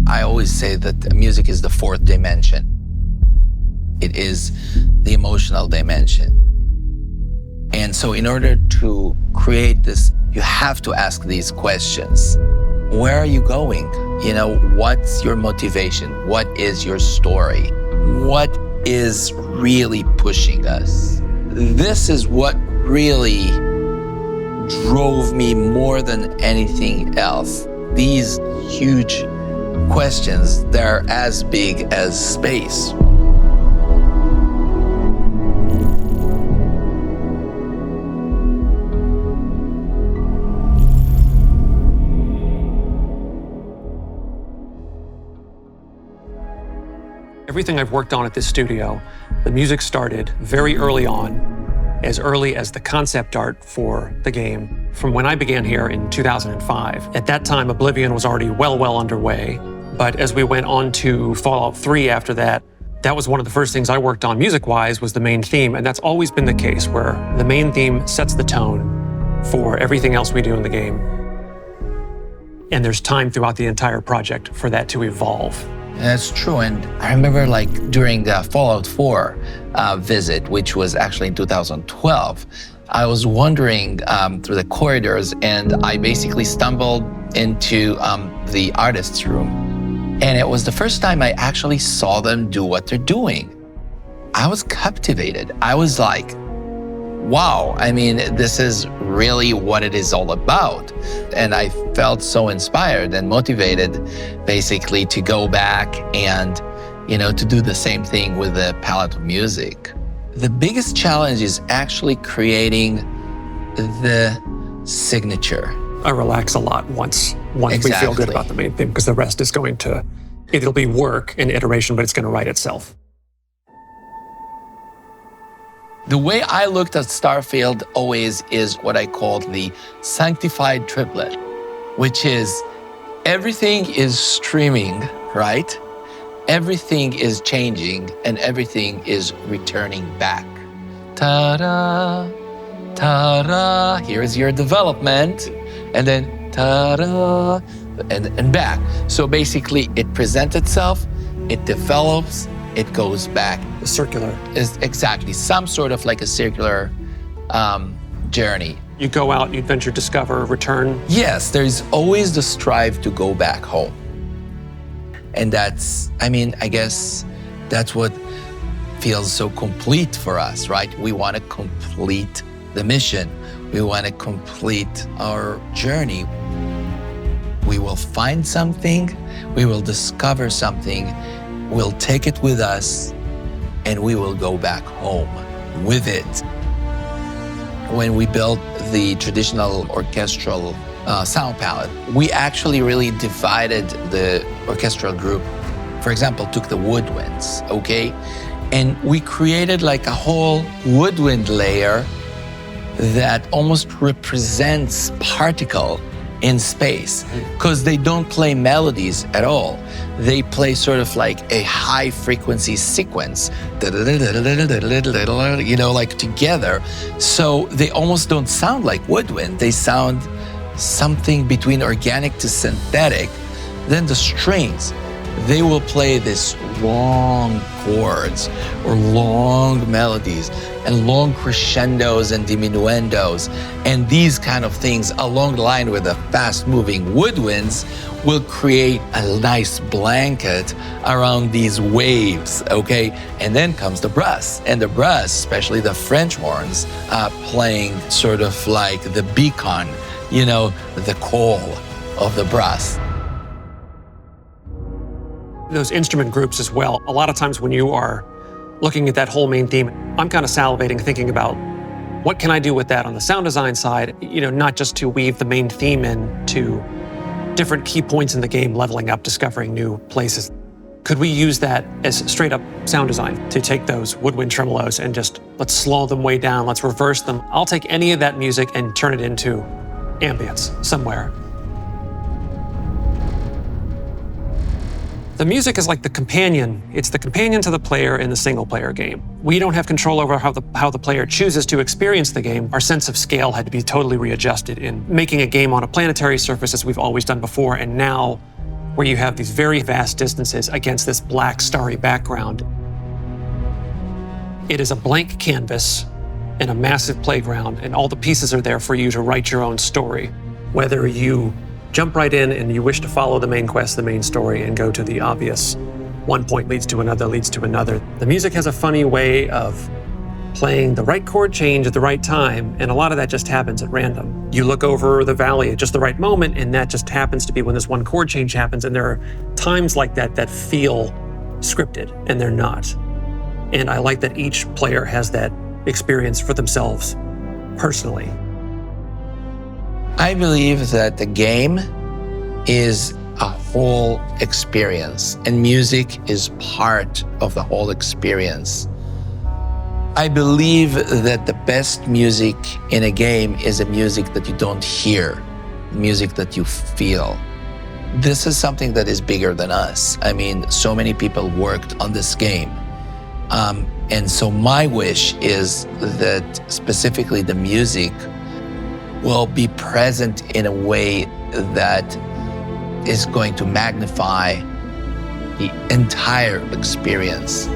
I always say that music is the fourth dimension. It is the emotional dimension. And so in order to create this, you have to ask these questions. Where are you going? You know, what's your motivation? What is your story? What is really pushing us? This is what really drove me more than anything else. These huge questions, they're as big as space. Everything I've worked on at this studio, the music started very early on, as early as the concept art for the game from when I began here in 2005. At that time, Oblivion was already well underway, but as we went on to Fallout 3 after that, that was one of the first things I worked on music-wise was the main theme, and that's always been the case, where the main theme sets the tone for everything else we do in the game. And there's time throughout the entire project for that to evolve. That's true, and I remember like during the Fallout 4 visit, which was actually in 2012, I was wandering through the corridors and I basically stumbled into the artist's room. And it was the first time I actually saw them do what they're doing. I was captivated. I was like, wow, I mean, this is really what it is all about. And I felt so inspired and motivated basically to go back and, you know, to do the same thing with the palette of music. The biggest challenge is actually creating the signature. I relax a lot once Exactly. we feel good about the main theme, because the rest is going to, it'll be work and iteration, but it's going to write itself. The way I looked at Starfield always is what I called the sanctified triplet, which is everything is streaming, right? Everything is changing and everything is returning back. Ta-da, ta-da, here's your development. And then ta-da, and back. So basically it presents itself, it develops, it goes back. The circular. Is exactly, some sort of like a circular journey. You go out, you adventure, discover, return. Yes, there's always the strive to go back home. And that's, I mean, I guess that's what feels so complete for us, right? We want to complete the mission. We want to complete our journey. We will find something, we will discover something, we'll take it with us, and we will go back home with it. When we built the traditional orchestral sound palette, we actually really divided the orchestral group. For example, took the woodwinds, okay? And we created like a whole woodwind layer that almost represents particle in space, because they don't play melodies at all. They play sort of like a high frequency sequence, you know, like together. So they almost don't sound like woodwind. They sound something between organic to synthetic. Then the strings, they will play this long chords or long melodies and long crescendos and diminuendos. And these kind of things along the line with the fast-moving woodwinds will create a nice blanket around these waves, okay? And then comes the brass. And the brass, especially the French horns, playing sort of like the beacon, you know, the call of the brass. Those instrument groups as well. A lot of times when you are looking at that whole main theme, I'm kind of salivating thinking about what can I do with that on the sound design side, you know, not just to weave the main theme into different key points in the game, leveling up, discovering new places. Could we use that as straight up sound design to take those woodwind tremolos and just let's slow them way down, let's reverse them. I'll take any of that music and turn it into ambience somewhere. The music is like the companion. It's the companion to the player in the single-player game. We don't have control over how the player chooses to experience the game. Our sense of scale had to be totally readjusted in making a game on a planetary surface as we've always done before, and now where you have these very vast distances against this black, starry background. It is a blank canvas and a massive playground, and all the pieces are there for you to write your own story. Whether you jump right in and you wish to follow the main quest, the main story, and go to the obvious, one point leads to another, leads to another. The music has a funny way of playing the right chord change at the right time, and a lot of that just happens at random. You look over the valley at just the right moment, and that just happens to be when this one chord change happens, and there are times like that that feel scripted, and they're not. And I like that each player has that experience for themselves personally. I believe that the game is a whole experience, and music is part of the whole experience. I believe that the best music in a game is a music that you don't hear, music that you feel. This is something that is bigger than us. I mean, so many people worked on this game. And so my wish is that specifically the music will be present in a way that is going to magnify the entire experience.